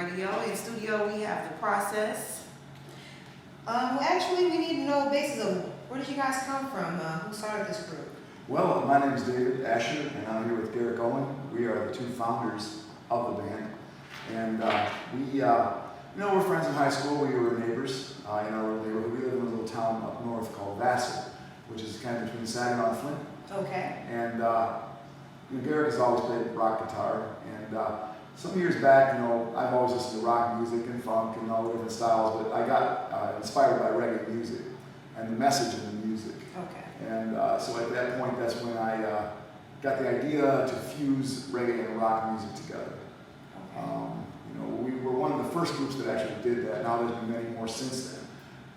Radio. In studio, we have the process. Actually, we need to know the basis of where did you guys come from? Who started this group? Well, my name is David Asher, and I'm here with Garrett Owen. We are the two founders of the band, and we're friends in high school. We were neighbors in our little neighborhood. We live in a little town up north called Vassar, which is kind of between Saginaw and Flint. Okay. And Garrett has always played rock guitar, and some years back, I've always listened to rock music and funk and all the different styles, but I got inspired by reggae music and the message in the music. Okay. And so at that point, that's when I got the idea to fuse reggae and rock music together. Okay. We were one of the first groups that actually did that. Now there's been many more since then.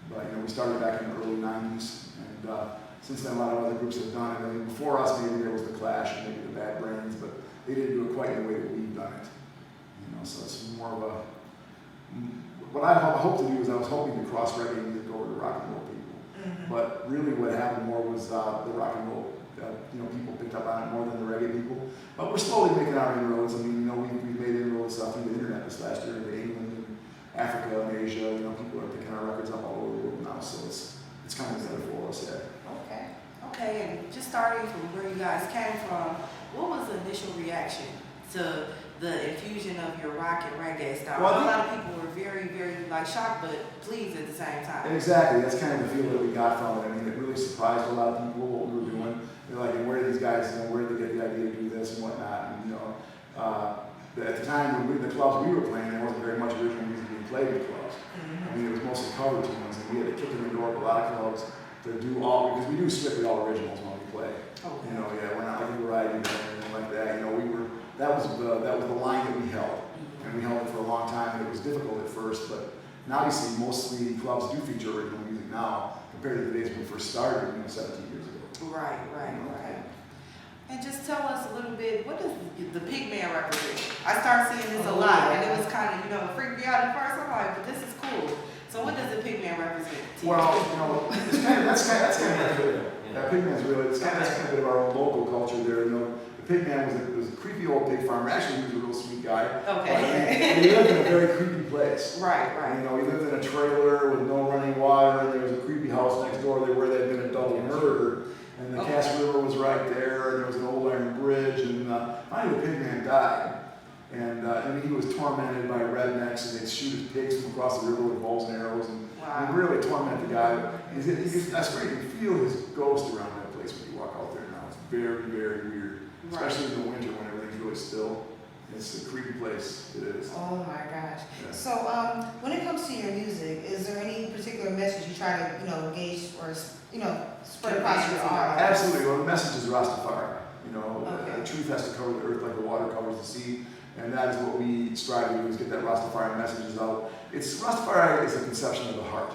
But we started back in the early 90s, and since then a lot of other groups have done it. I mean, before us, maybe there was the Clash and maybe the Bad Brains, but they didn't do it quite the way that we've done it. So it's more of a. What I hope to do is I was hoping to cross reggae music over to rock and roll people. Mm-hmm. But really, what happened more was the rock and roll. People picked up on it more than the reggae people. But we're slowly making our inroads. I mean, we've made inroads through the internet this last year into England and Africa and Asia. People are picking our records up all over the world now. So it's kind of better for us. Yeah. Okay. Okay, and just starting from where you guys came from, what was the initial reaction to the infusion of your rock and reggae style? Well, a lot of people were very, very shocked, but pleased at the same time. Exactly. That's kind of the feel that we got from it. I mean, it really surprised a lot of people what we were doing. They're like, where did these guys, where did they get the idea to do this and whatnot? And at the time when the clubs we were playing, there wasn't very much original music being played in the clubs. Mm-hmm. I mean, it was mostly cover tunes, and we had to kick in the door of a lot of clubs to do all, because we do strictly all originals when we play. Okay. We're not like a variety band or anything like that. That was the line that we held, and we held it for a long time. And it was difficult at first, but now you see mostly clubs do feature original music now compared to the days when we first started, 17 years ago. Right. And just tell us a little bit, what does the Pigman represent? I started seeing this a lot, and it was kind of, freaked me out at first. I'm like, but this is cool. So what does the Pigman represent to you? Well, that's kind of good. That Pigman's really, that's kind of a bit of our own local culture there. The Pigman was a creepy old pig farmer. Actually, he was a real sweet guy. Okay. But he lived in a very creepy place. Right. He lived in a trailer with no running water, and there was a creepy house next door where there had been a double murder. And the Cass River was right there, and there was an old iron bridge, and finally the Pigman died. And he was tormented by rednecks, and they'd shoot his pigs from across the river with bows and arrows, and really torment the guy. That's great. You can feel his ghost around that place when you walk out there now. It's very, very weird, especially in the winter when everything's really still. It's a creepy place. It is. Oh my gosh. Yeah. So when it comes to your music, is there any particular message you try to engage or spread across your art? Absolutely. Well, the message is Rastafari. Okay. The truth has to cover the earth like the water covers the sea, and that is what we strive to do: is get that Rastafari messages out. Rastafari is a conception of the heart.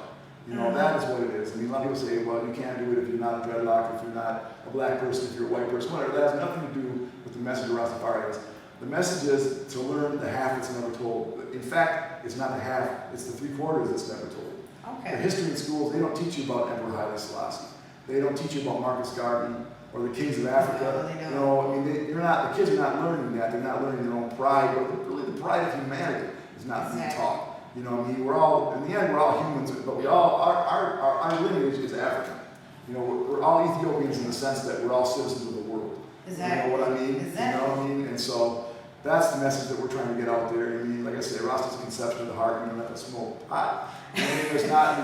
That is what it is. I mean, a lot of people say, well, you can't do it if you're not a dreadlock, if you're not a black person, if you're a white person, whatever. That has nothing to do with the message of Rastafari. The message is to learn the half that's never told. In fact, it's not the half; it's the 3/4 that's never told. Okay. The history in schools, they don't teach you about Emperor Haile Selassie. They don't teach you about Marcus Garvey or the kings of Africa. No, they don't. The kids are not learning that. They're not learning their own pride, but really the pride of humanity is not being taught. We're all, in the end, we're all humans, but we all, our lineage is African. We're all Ethiopians in the sense that we're all citizens of the world. Exactly. You know what I mean? Exactly. You know what I mean? And so that's the message that we're trying to get out there. I mean, like I say, Rasta's a conception of the heart. You don't have to smoke pot. There's not.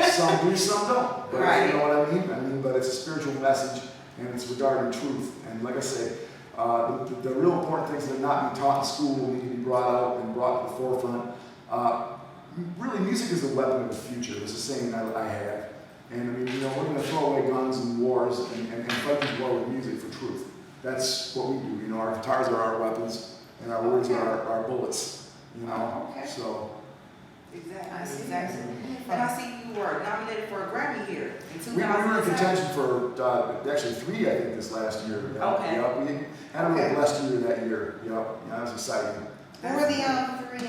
Some do, some don't. But Right. You know what I mean? But it's a spiritual message, and it's regarding truth. And like I say, the real important things that are not being taught in school need to be brought out and brought to the forefront. Really, music is the weapon of the future. It's a saying I have. And we're going to throw away guns and wars and fight this war with music for truth. That's what we do. Our guitars are our weapons, and our words are our bullets. Okay. So. Exactly. And I see you were nominated for a Grammy here in 2007. We were in contention for actually 3, I think, this last year. Okay. We had a really blessed year that year. That was exciting. What were the three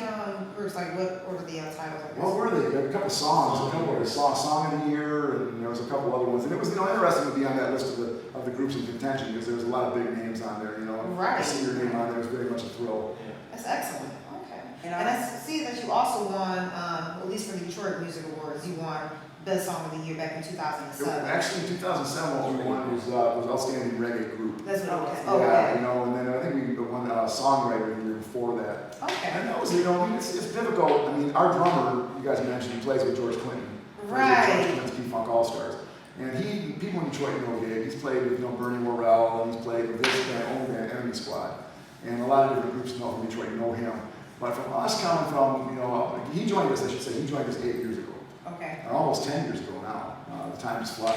groups, like what were the titles? I guess? What were they? There were a couple songs, a couple of Song of the Year, and there was a couple other ones. And it was, interesting to be on that list of the groups in contention because there was a lot of big names on there, Right. To see your name on there was very much a thrill. That's excellent. Okay. And And I see that you also won, at least for the Detroit Music Awards, you won Best Song of the Year back in 2007. Actually, in 2007, what we won was Outstanding Reggae Group. That's what it was. Yeah, Okay. and then I think we won Songwriter the year before that. Okay. And that was, it's difficult. I mean, our drummer, you guys mentioned, he plays with George Clinton. Right. George Clinton's P-Funk All-Stars. And people in Detroit know Gabe. He's played with, Bernie Worrell, and he's played with this band, Enemy Squad. And a lot of different groups from Detroit know him. But from us coming from, he joined us, he joined us 8 years ago. Okay. Or almost 10 years ago now. The time just flies.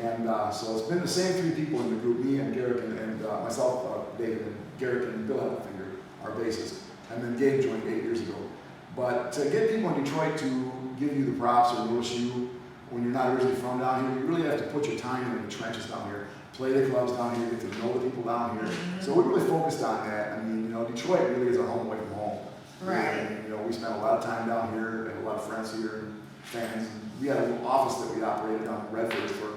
And so it's been the same three people in the group, me and Garrick and myself, David, and Garrick and Bill Heffelfinger, our bassist. And then Gabe joined 8 years ago. But to get people in Detroit to give you the props or notice you when you're not originally from down here, you really have to put your time in the trenches down here, play the clubs down here, get to know the people down here. Mm-hmm. So we really focused on that. I mean, Detroit really is our home away from home. Right. And, we spent a lot of time down here, and a lot of friends here, and fans. And we had a little office that we operated down in Redford for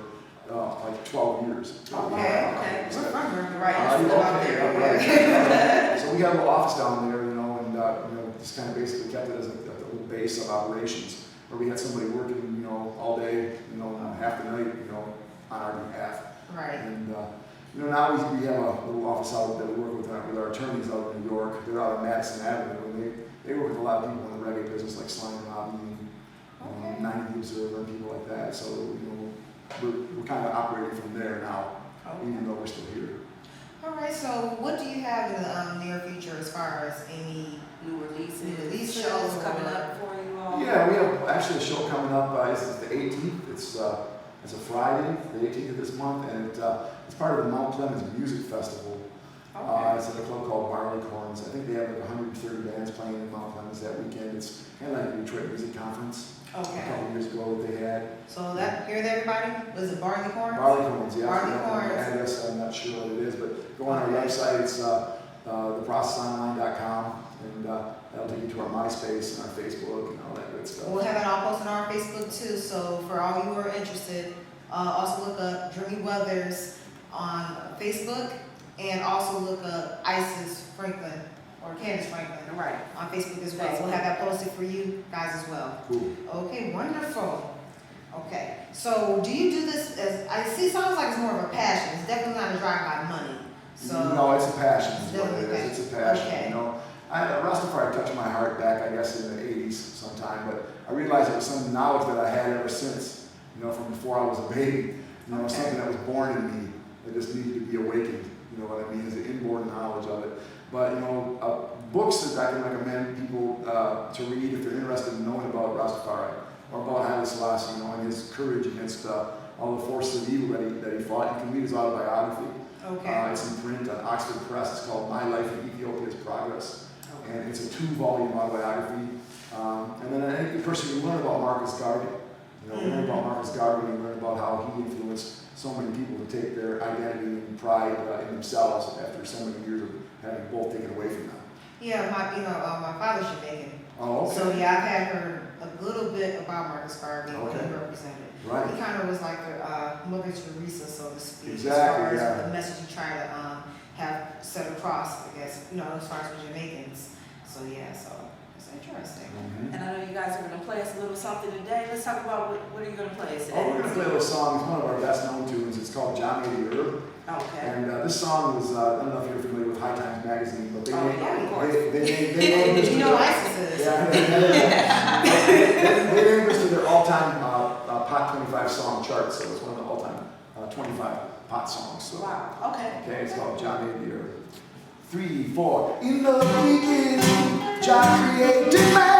like 12 years. Okay. So, We're from Redford, Right. right? Still out there. right. So we had a little office down there, and just kind of basically kept it as a little base of operations, where we had somebody working, all day, half the night, on our behalf. Right. And now we have a little office out that we work with our attorneys out in New York. They're out on Madison Avenue, and they work with a lot of people in the reggae business, like Slime and Robbie, Okay. 90 Observer, and people like that. So we're kind of operating from there now, even though we're still here. All right. So, what do you have in the near future as far as any? New releases, New releases shows or- coming up for you all. Yeah, we have actually a show coming up. It's the 18th. It's a Friday, the 18th of this month, and it's part of the Mount Clemens Music Festival. Okay. It's at a club called Barleycorns. I think they have like 130 bands playing in Mount Clemens that weekend. It's kind of like the Detroit Music Conference a Okay. couple years ago that they had. So that hear that everybody? Was it Barleycorns? Barleycorns, yeah. Barleycorns. The address, I'm not sure what it is, but go on our website. It's theprocessonline.com, and that'll take you to our MySpace and our Facebook and all that good stuff. We'll have it all posted on our Facebook too. So for all you who are interested, also look up Dreamy Weathers on Facebook, and also look up Isis Franklin or Candace Franklin Right. on Facebook as well. So we'll have that posted for you guys as well. Cool. Okay, wonderful. Okay, so do you do this as, I see, sounds like it's more of a passion. It's definitely not a drive by money. So No, it's a passion. Is It's what it definitely is. It's a passion. Okay. Rastafari touched my heart back, I guess, in the 80s sometime, but I realized it was some knowledge that I had ever since, from before I was a baby. Something that was born in me that just needed to be awakened. You know what I mean? Is an inborn knowledge of it. But, books that I can recommend people to read if they're interested in knowing about Rastafari or about Haile Selassie, and his courage against all the forces of evil that he fought. You can read his autobiography. okay. It's in print on Oxford Press. It's called My Life in Ethiopia's Progress. And it's a 2-volume autobiography. And then any person, you learn about Marcus Garvey. Learn about Marcus Garvey and learn about how he influenced so many people to take their identity and pride in themselves after so many years of having both taken away from them. Yeah, my father's Jamaican. Oh, okay. So yeah, I've had heard a little bit about Marcus Garvey, what Okay. he represented. Right. He kind of was like the Mother Teresa, so to speak, Exactly, as far as yeah. the message he tried to have set across, I guess, as far as the Jamaicans. So yeah, so it's interesting. Mhm. And I know you guys are going to play us a little something today. Let's talk about what are you going to play us today? Oh, we're going to play a little song. It's one of our best known tunes. It's called Johnny the Herb. Okay. And this song was, I don't know if you're familiar with High Times Magazine, but they Oh, made, yeah, of course. they named this You know ISIS is. Yeah, they named this to their all-time Pot 25 song chart, so it's one of the all-time 25 pot songs. So. Wow. Okay. Okay, it's called Johnny the Herb. 3, 4. In the beginning, Jah created man.